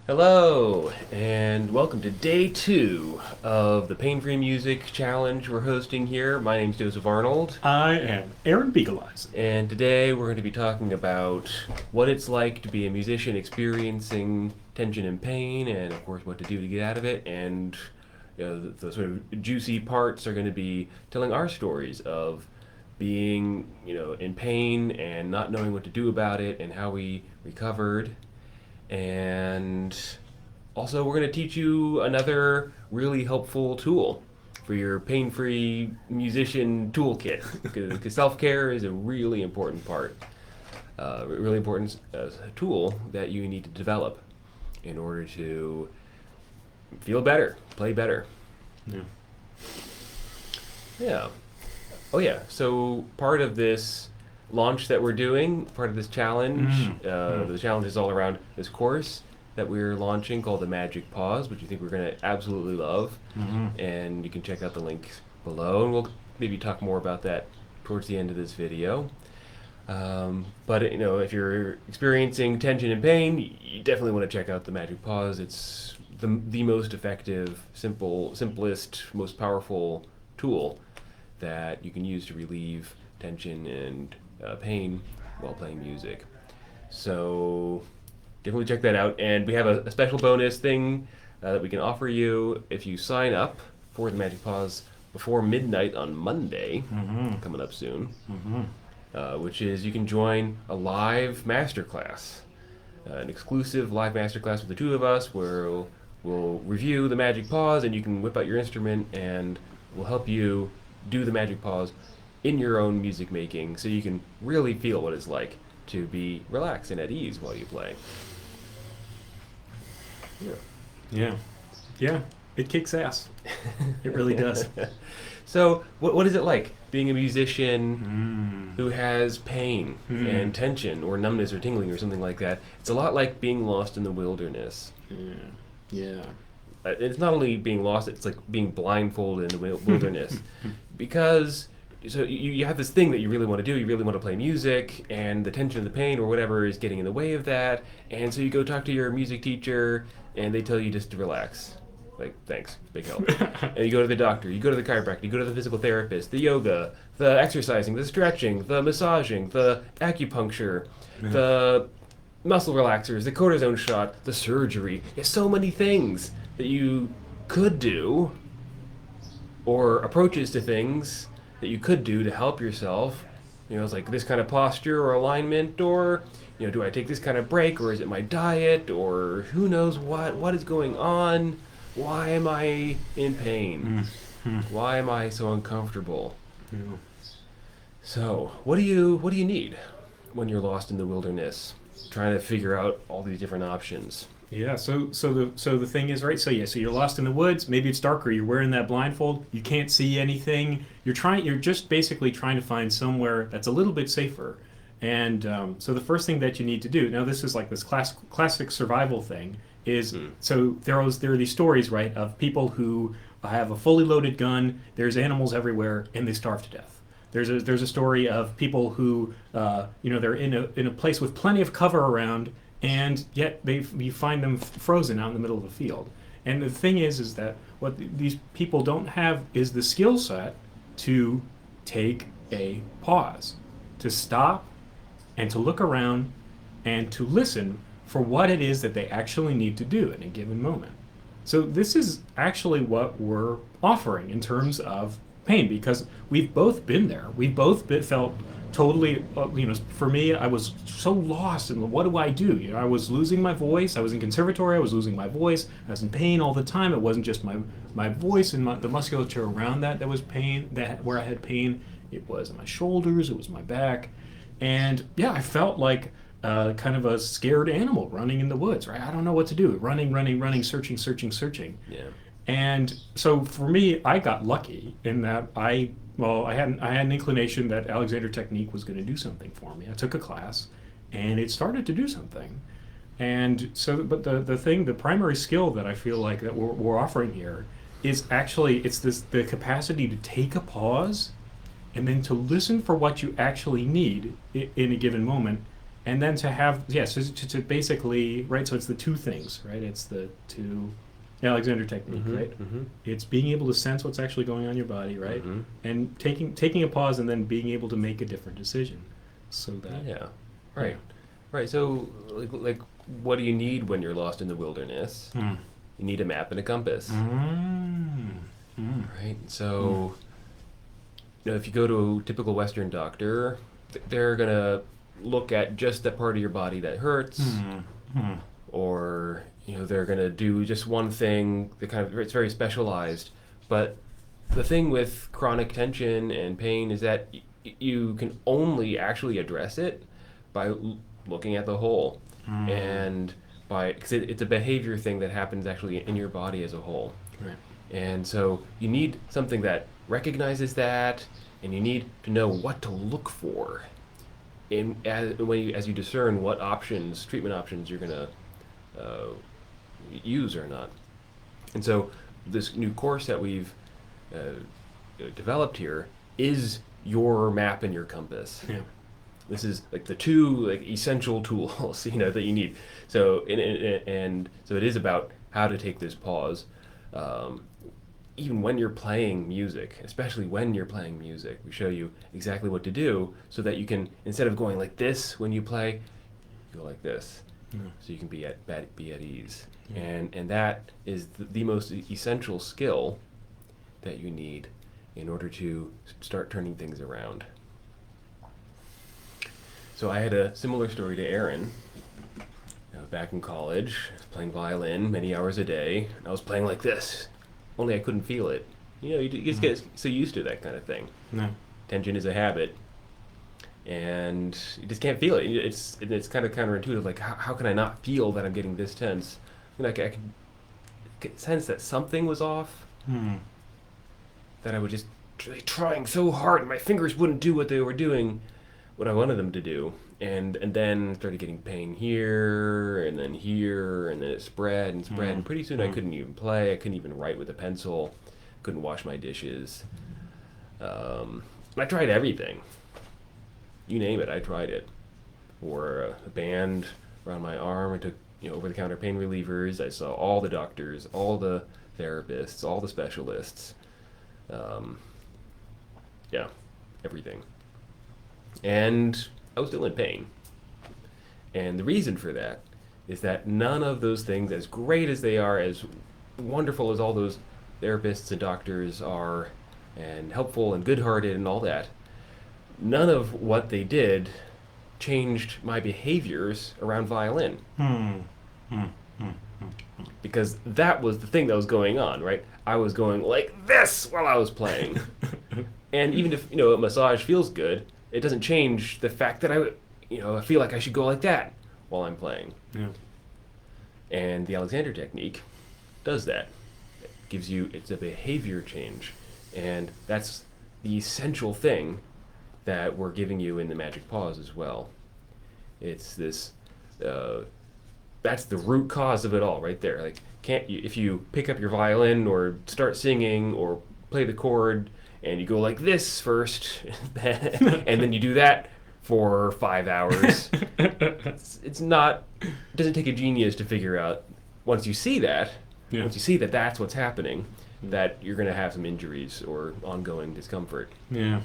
Hello, and welcome to day 2 of the Pain-Free Music Challenge we're hosting here. My name's Joseph Arnold, I am Aaron Beagleisen. and today we're going to be talking about what it's like to be a musician experiencing tension and pain, and of course what to do to get out of it. And the sort of juicy parts are going to be telling our stories of being, in pain and not knowing what to do about it, and how we recovered. And also, we're going to teach you another really helpful tool for your pain free musician toolkit. Because self care is a really important part, really important tool that you need to develop in order to feel better, play better. Yeah. Yeah. Oh, yeah. So, part of this launch that we're doing, part of this challenge, the challenge is all around this course that we're launching called the Magic Pause, which I think we're going to absolutely love. And you can check out the link below, and we'll maybe talk more about that towards the end of this video. But if you're experiencing tension and pain, you definitely want to check out the Magic Pause. It's the most effective, simplest, most powerful tool that you can use to relieve tension and pain while playing music. So definitely check that out. And we have a special bonus thing that we can offer you if you sign up for the Magic Pause before midnight on Monday, coming up soon, which is you can join a live masterclass, an exclusive live masterclass with the two of us where we'll review the Magic Pause, and you can whip out your instrument and we'll help you do the Magic Pause in your own music making so you can really feel what it's like to be relaxed and at ease while you play. Yeah. Yeah. It kicks ass. It really does. So, what is it like being a musician who has pain and tension or numbness or tingling or something like that? It's a lot like being lost in the wilderness. Yeah. It's not only being lost, it's like being blindfolded in the wilderness. Because so you have this thing that you really want to do, you really want to play music, and the tension and the pain or whatever is getting in the way of that, and so you go talk to your music teacher, and they tell you just to relax. Like, thanks, big help. And you go to the doctor, you go to the chiropractor, you go to the physical therapist, the yoga, the exercising, the stretching, the massaging, the acupuncture, the muscle relaxers, the cortisone shot, the surgery. There's so many things that you could do, or approaches to things that you could do to help yourself. It's like this kind of posture or alignment, or do I take this kind of break, or is it my diet, or who knows what is going on? Why am I in pain? Why am I so uncomfortable? So what do you need when you're lost in the wilderness trying to figure out all these different options? Yeah, so the thing is, right? So you're lost in the woods. Maybe it's darker. You're wearing that blindfold. You can't see anything. You're just basically trying to find somewhere that's a little bit safer. And so the first thing that you need to do, now this is like this classic survival thing, is so there are these stories, right, of people who have a fully loaded gun. There's animals everywhere, and they starve to death. There's a story of people who they're in a place with plenty of cover around, and yet you find them frozen out in the middle of a field. And the thing is that what these people don't have is the skill set to take a pause, to stop and to look around and to listen for what it is that they actually need to do in a given moment. So this is actually what we're offering in terms of pain, because we've both been there. We've both felt totally, for me, I was so lost in what do I do? I was losing my voice. I was in conservatory. I was losing my voice. I was in pain all the time. It wasn't just my voice and the musculature around that was pain, where I had pain. It was my shoulders. It was my back. And yeah, I felt like kind of a scared animal running in the woods, right? I don't know what to do. Running, searching. Yeah. And so for me, I got lucky in that I had an inclination that Alexander Technique was going to do something for me. I took a class, and it started to do something. And so, but the primary skill that I feel like that we're offering here is actually the capacity to take a pause, and then to listen for what you actually need in a given moment, And then to have, so to basically, right, so it's the two things, right? It's the two Alexander technique, right? It's being able to sense what's actually going on in your body, right? And taking a pause and then being able to make a different decision. So that. Right. So, like, what do you need when you're lost in the wilderness? You need a map and a compass. Right? So, if you go to a typical Western doctor, they're going to look at just that part of your body that hurts, or they're going to do just one thing. It's very specialized. But the thing with chronic tension and pain is that you can only actually address it by looking at the whole, and because it's a behavior thing that happens actually in your body as a whole. Right. And so you need something that recognizes that, and you need to know what to look for as you discern what treatment options you're going to use or not. And so this new course that we've developed here is your map and your compass. Yeah. This is like the two essential tools that you need. So and so it is about how to take this pause. Even when you're playing music, especially when you're playing music, we show you exactly what to do so that you can, instead of going like this when you play, go like this. So you can be at ease. And that is the most essential skill that you need in order to start turning things around. So I had a similar story to Aaron. Back in college, I was playing violin many hours a day, and I was playing like this, only I couldn't feel it. You just get so used to that kind of thing. No. Tension is a habit, and you just can't feel it. It's kind of counterintuitive. Like, how can I not feel that I'm getting this tense? I could sense that something was off. That I was just trying so hard, and my fingers wouldn't do what they were doing, what I wanted them to do. And then started getting pain here, and then it spread and spread, and pretty soon I couldn't even play. I couldn't even write with a pencil. Couldn't wash my dishes. I tried everything. You name it, I tried it. Wore a band around my arm. I took over-the-counter pain relievers. I saw all the doctors, all the therapists, all the specialists. Everything. And I was still in pain. And the reason for that is that none of those things, as great as they are, as wonderful as all those therapists and doctors are, and helpful and good-hearted and all that, none of what they did changed my behaviors around violin. Because that was the thing that was going on, right? I was going like this while I was playing. And even if, a massage feels good, it doesn't change the fact that I feel like I should go like that while I'm playing. Yeah. And the Alexander technique does that. It's a behavior change. And that's the essential thing that we're giving you in the magic pause as well. It's this, that's the root cause of it all right there. Like, if you pick up your violin or start singing or play the chord, and you go like this first, and then you do that for 5 hours. It doesn't take a genius to figure out, once you see that that's what's happening, that you're going to have some injuries or ongoing discomfort. Yeah.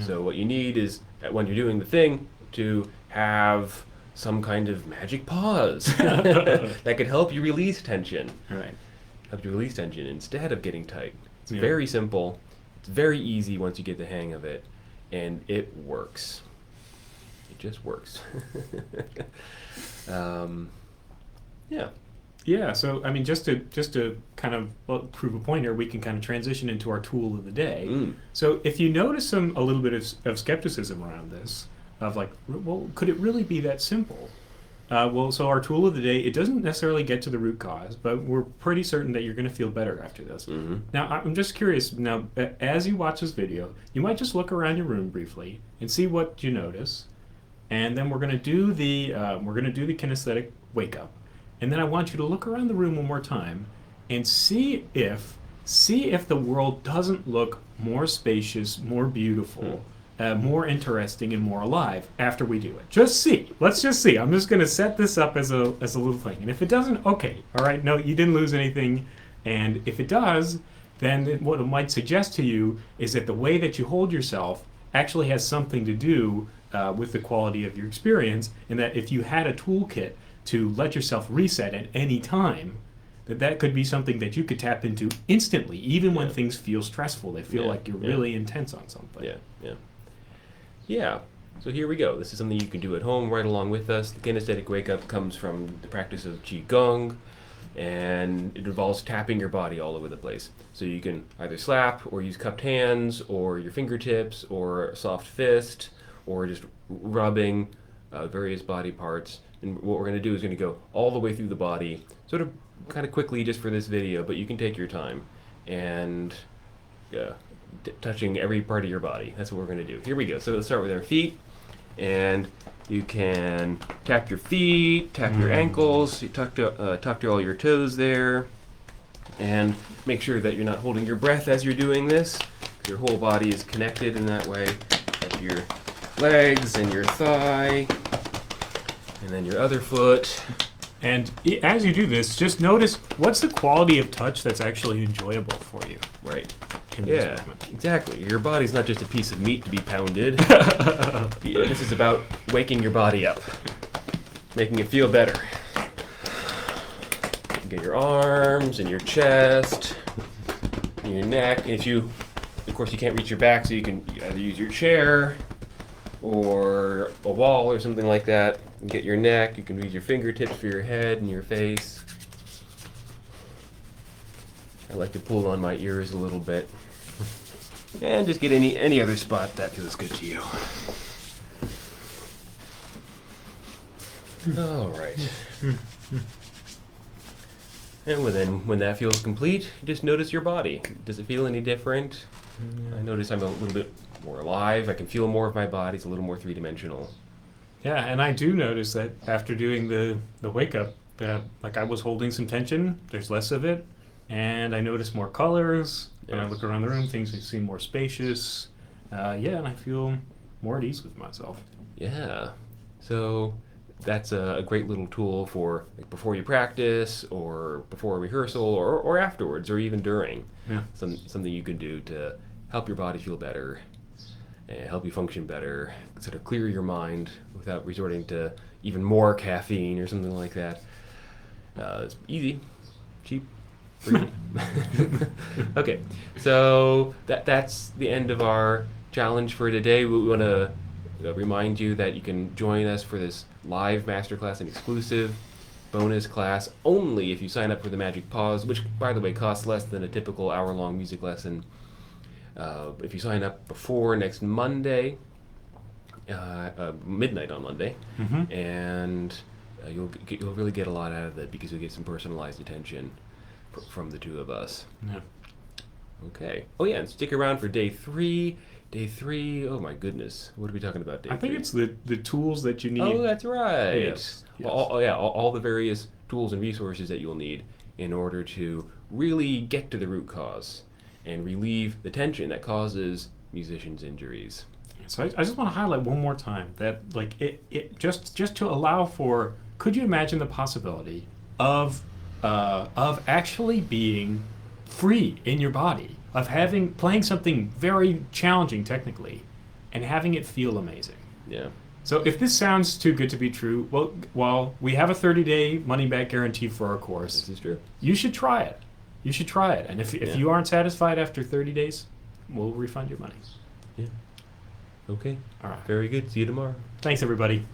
So what you need is, when you're doing the thing, to have some kind of magic pause that could help you release tension. Right. Help you release tension instead of getting tight. It's very simple. It's very easy once you get the hang of it, and it works. It just works. Yeah. So just to kind of prove a point here, we can kind of transition into our tool of the day. So if you notice a little bit of skepticism around this, of like, well, could it really be that simple? So our tool of the day, it doesn't necessarily get to the root cause, but we're pretty certain that you're going to feel better after this. Now, I'm just curious, as you watch this video, you might just look around your room briefly and see what you notice, and then we're going to do the kinesthetic wake up, and then I want you to look around the room one more time and see if the world doesn't look more spacious, more beautiful, more interesting and more alive after we do it. Just see. Let's just see. I'm just going to set this up as a little thing. And if it doesn't, okay. All right. No, you didn't lose anything. And if it does, then what it might suggest to you is that the way that you hold yourself actually has something to do with the quality of your experience, and that if you had a toolkit to let yourself reset at any time, that could be something that you could tap into instantly, even when things feel stressful. They feel like you're really intense on something. Yeah. So here we go. This is something you can do at home right along with us. The kinesthetic wake up comes from the practice of Qigong, and it involves tapping your body all over the place. So you can either slap or use cupped hands or your fingertips or a soft fist or just rubbing various body parts. And what we're going to do is going to go all the way through the body, sort of kind of quickly just for this video, but you can take your time and touching every part of your body. That's what we're going to do. Here we go. So let's start with our feet, and you can tap your feet, tap your ankles, you tuck to all your toes there, and make sure that you're not holding your breath as you're doing this. Your whole body is connected in that way. Tap your legs and your thigh, and then your other foot. And as you do this, just notice what's the quality of touch that's actually enjoyable for you. Right. In Yeah, this moment. exactly. Your body's not just a piece of meat to be pounded. This is about waking your body up, making it feel better. You get your arms and your chest, and your neck. And if you, of course, you can't reach your back, so you can either use your chair or a wall or something like that. You get your neck. You can use your fingertips for your head and your face. I like to pull on my ears a little bit. And just get any other spot that feels good to you. All right. And then when that feels complete, just notice your body. Does it feel any different? I notice I'm a little bit more alive. I can feel more of my body. It's a little more three-dimensional. Yeah, and I do notice that after doing the wake up, like I was holding some tension, there's less of it, and I notice more colors. When I look around the room, things seem more spacious. And I feel more at ease with myself. Yeah. So that's a great little tool for like before you practice or before a rehearsal or afterwards or even during. Yeah. Something you can do to help your body feel better and help you function better, sort of clear your mind without resorting to even more caffeine or something like that. It's easy, cheap, free. Okay, so that's the end of our challenge for today. We want to remind you that you can join us for this live masterclass, an exclusive bonus class, only if you sign up for the Magic Pause, which, by the way, costs less than a typical hour-long music lesson. If you sign up before next Monday, midnight on Monday, and you'll really get a lot out of it because you'll get some personalized attention from the two of us. Yeah. Okay. Oh yeah, and stick around for day three. Day three. Oh my goodness, what are we talking about? Day I think three? It's the tools that you need. Oh, that's right. Yes. All the various tools and resources that you'll need in order to really get to the root cause and relieve the tension that causes musicians' injuries. So I just want to highlight one more time that like it just to allow for, could you imagine the possibility of actually being free in your body, of playing something very challenging technically and having it feel amazing. Yeah. So if this sounds too good to be true, well, we have a 30-day money-back guarantee for our course. This is true. You should try it. You should try it. And if you aren't satisfied after 30 days, we'll refund your money. Yeah. Okay. All right. Very good. See you tomorrow. Thanks, everybody.